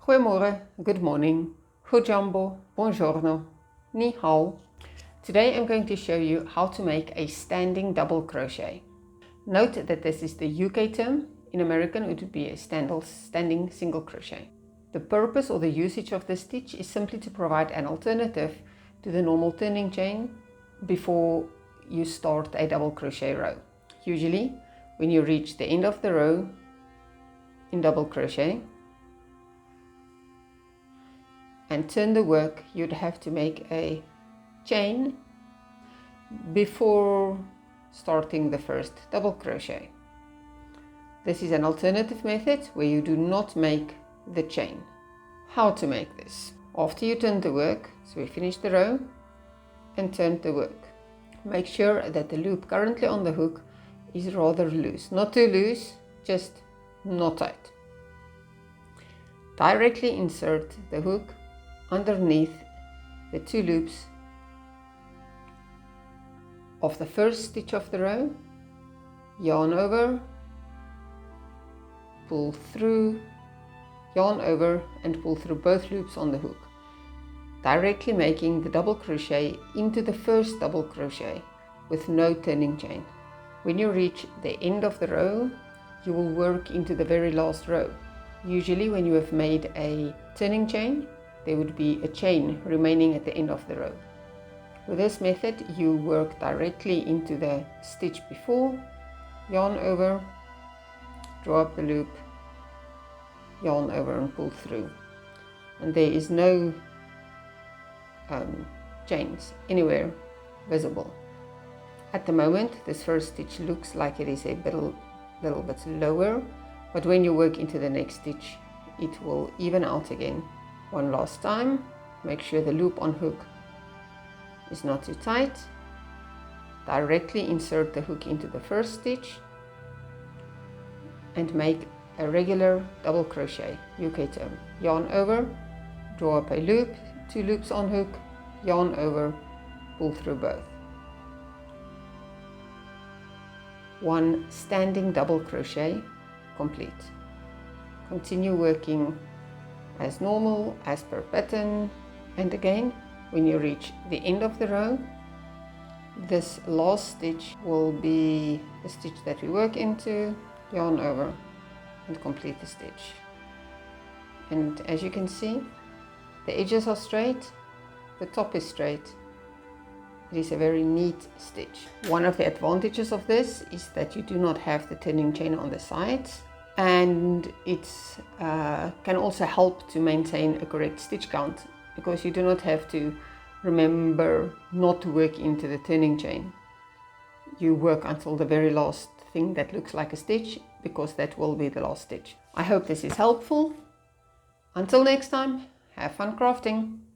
Goedemorgen, good morning, goedjambo, buongiorno, ni hao. Today I'm going to show you how to make a standing double crochet. Note that this is the UK term. In American it would be a standing single crochet. The purpose or the usage of this stitch is simply to provide an alternative to the normal turning chain before you start a double crochet row. Usually when you reach the end of the row in double crochet and turn the work, you'd have to make a chain before starting the first double crochet. This is an alternative method where you do not make the chain. How to make this? After you turn the work, so we finish the row and turn the work, make sure that the loop currently on the hook is rather loose, not too loose, just not tight. Directly insert the hook underneath the two loops of the first stitch of the row, yarn over, pull through, yarn over and pull through both loops on the hook, directly making the double crochet into the first double crochet with no turning chain. When you reach the end of the row, you will work into the very last row. Usually when you have made a turning chain, there would be a chain remaining at the end of the row. With this method, you work directly into the stitch before, yarn over, draw up the loop, yarn over and pull through. And there is no chains anywhere visible. At the moment, this first stitch looks like it is a little bit lower, but when you work into the next stitch, it will even out again. One last time, make sure the loop on hook is not too tight. Directly insert the hook into the first stitch and make a regular double crochet, UK term. Yarn over, draw up a loop, two loops on hook, yarn over, pull through both. One standing double crochet complete. Continue working as normal, as per pattern, and again when you reach the end of the row, this last stitch will be the stitch that we work into, yarn over and complete the stitch. And as you can see, the edges are straight, the top is straight. It is a very neat stitch. One of the advantages of this is that you do not have the turning chain on the sides, and it can also help to maintain a correct stitch count, because you do not have to remember not to work into the turning chain. You work until the very last thing that looks like a stitch, because that will be the last stitch. I hope this is helpful. Until next time, have fun crafting!